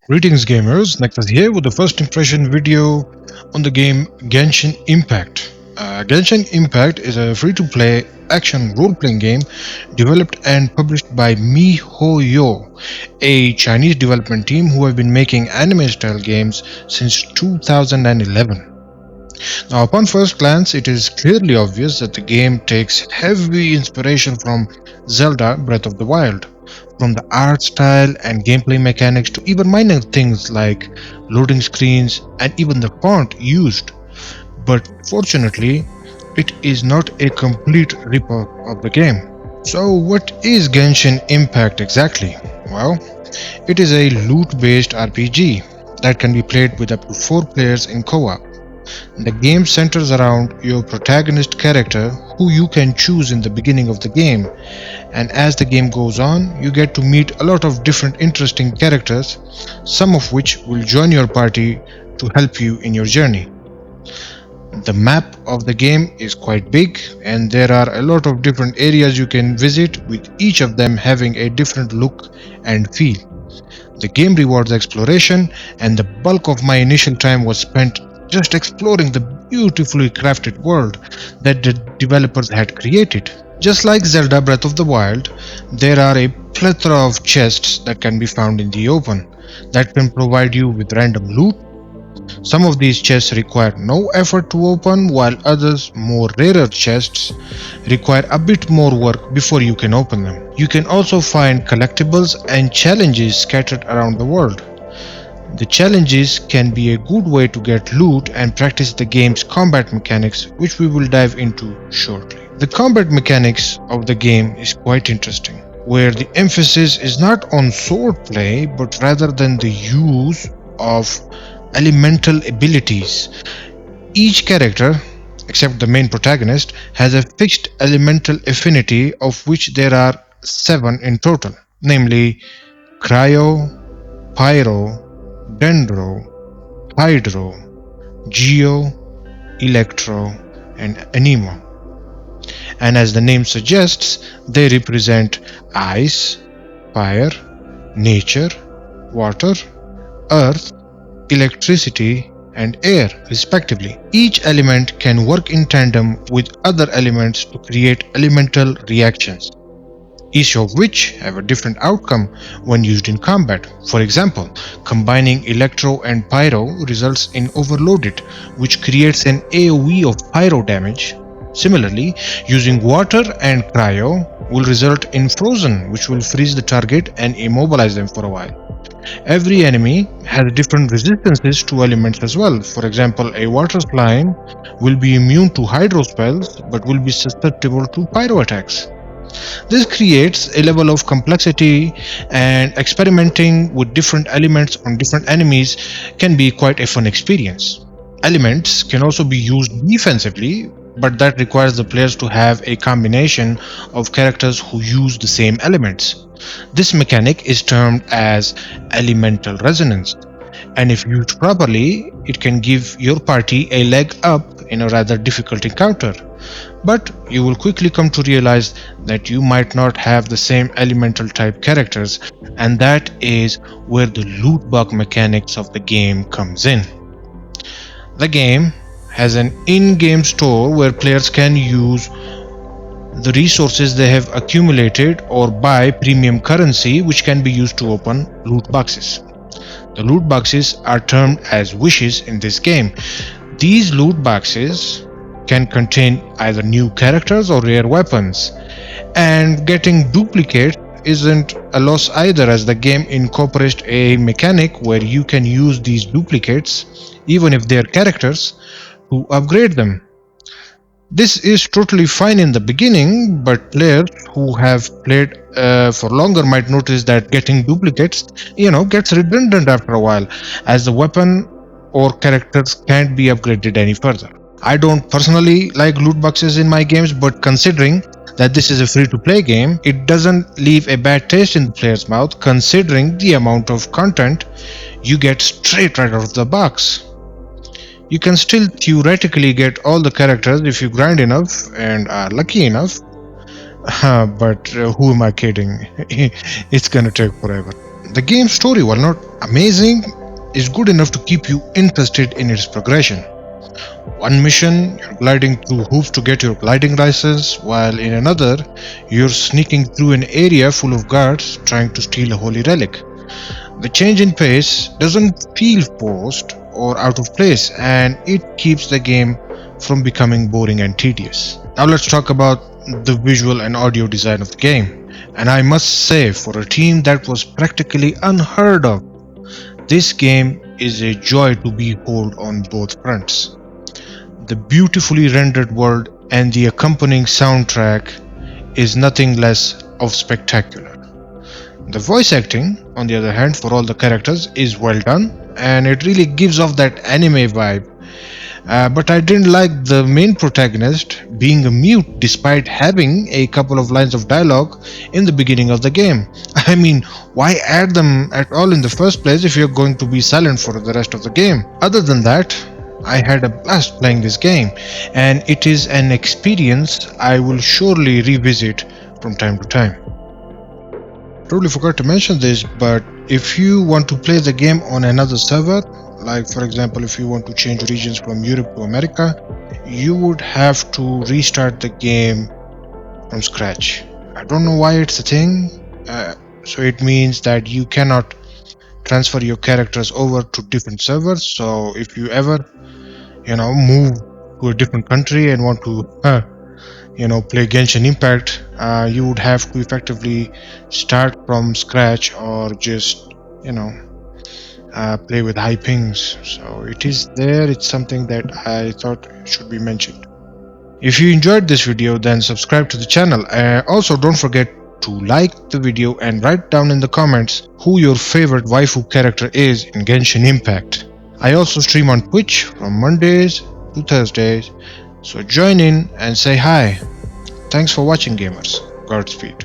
Greetings gamers, Nexus here with the first impression video on the game Genshin Impact. Genshin Impact is a free-to-play action role-playing game developed and published by Mihoyo, a Chinese development team who have been making anime-style games since 2011. Now, upon first glance, it is clearly obvious that the game takes heavy inspiration from Zelda Breath of the Wild. From the art style and gameplay mechanics to even minor things like loading screens and even the font used. But fortunately, it is not a complete rip-off of the game. So, what is Genshin Impact exactly? Well, it is a loot-based RPG that can be played with up to 4 players in co-op. The game centers around your protagonist character, who you can choose in the beginning of the game, and as the game goes on, you get to meet a lot of different interesting characters, some of which will join your party to help you in your journey. The map of the game is quite big, and there are a lot of different areas you can visit, with each of them having a different look and feel. The game rewards exploration, and the bulk of my initial time was spent just exploring the beautifully crafted world that the developers had created. Just like Zelda Breath of the Wild, there are a plethora of chests that can be found in the open that can provide you with random loot. Some of these chests require no effort to open, while others, more rarer chests, require a bit more work before you can open them. You can also find collectibles and challenges scattered around the world. The challenges can be a good way to get loot and practice the game's combat mechanics, which we will dive into shortly. The combat mechanics of the game is quite interesting, where the emphasis is not on swordplay but rather than the use of elemental abilities. Each character, except the main protagonist, has a fixed elemental affinity, of which there are 7 in total, namely Cryo, Pyro, Dendro, Hydro, Geo, Electro, and Anemo. And as the name suggests, they represent ice, fire, nature, water, earth, electricity, and air, respectively. Each element can work in tandem with other elements to create elemental reactions, each of which have a different outcome when used in combat. For example, combining Electro and Pyro results in Overloaded, which creates an AoE of Pyro damage. Similarly, using Water and Cryo will result in Frozen, which will freeze the target and immobilize them for a while. Every enemy has different resistances to elements as well. For example, a water slime will be immune to hydro spells but will be susceptible to pyro attacks. This creates a level of complexity, and experimenting with different elements on different enemies can be quite a fun experience. Elements can also be used defensively, but that requires the players to have a combination of characters who use the same elements. This mechanic is termed as elemental resonance, and if used properly, it can give your party a leg up in a rather difficult encounter. But you will quickly come to realize that you might not have the same elemental type characters, and that is where the loot box mechanics of the game comes in. The game has an in-game store where players can use the resources they have accumulated or buy premium currency, which can be used to open loot boxes. The loot boxes are termed as wishes in this game. These loot boxes can contain either new characters or rare weapons, and getting duplicates isn't a loss either, as the game incorporates a mechanic where you can use these duplicates, even if they are characters, to upgrade them. This is totally fine in the beginning, but players who have played for longer might notice that getting duplicates, gets redundant after a while, as the weapon or characters can't be upgraded any further. I don't personally like loot boxes in my games, but considering that this is a free-to-play game, it doesn't leave a bad taste in the player's mouth, considering the amount of content you get straight right out of the box. You can still theoretically get all the characters if you grind enough and are lucky enough, but who am I kidding? It's gonna take forever. The game's story, while not amazing, is good enough to keep you interested in its progression. One mission, you're gliding through hoops to get your gliding license, while in another, you're sneaking through an area full of guards trying to steal a holy relic. The change in pace doesn't feel forced or out of place, and it keeps the game from becoming boring and tedious. Now let's talk about the visual and audio design of the game. And I must say, for a team that was practically unheard of, this game is a joy to behold on both fronts. The beautifully rendered world and the accompanying soundtrack is nothing less of spectacular. The voice acting, on the other hand, for all the characters is well done, and it really gives off that anime vibe. But I didn't like the main protagonist being a mute despite having a couple of lines of dialogue in the beginning of the game. I mean, why add them at all in the first place if you're going to be silent for the rest of the game? Other than that, I had a blast playing this game, and it is an experience I will surely revisit from time to time. Totally forgot to mention this, but if you want to play the game on another server, like for example if you want to change regions from Europe to America, you would have to restart the game from scratch. I don't know why it's a thing. So it means that you cannot transfer your characters over to different servers. So if you ever move to a different country and want to play Genshin Impact, you would have to effectively start from scratch or just play with high pings. So it is there. It's something that I thought should be mentioned. If you enjoyed this video, then subscribe to the channel. Also, don't forget to like the video and write down in the comments who your favorite waifu character is in Genshin Impact. I also stream on Twitch from Mondays to Thursdays, so join in and say hi. Thanks for watching, gamers. Godspeed.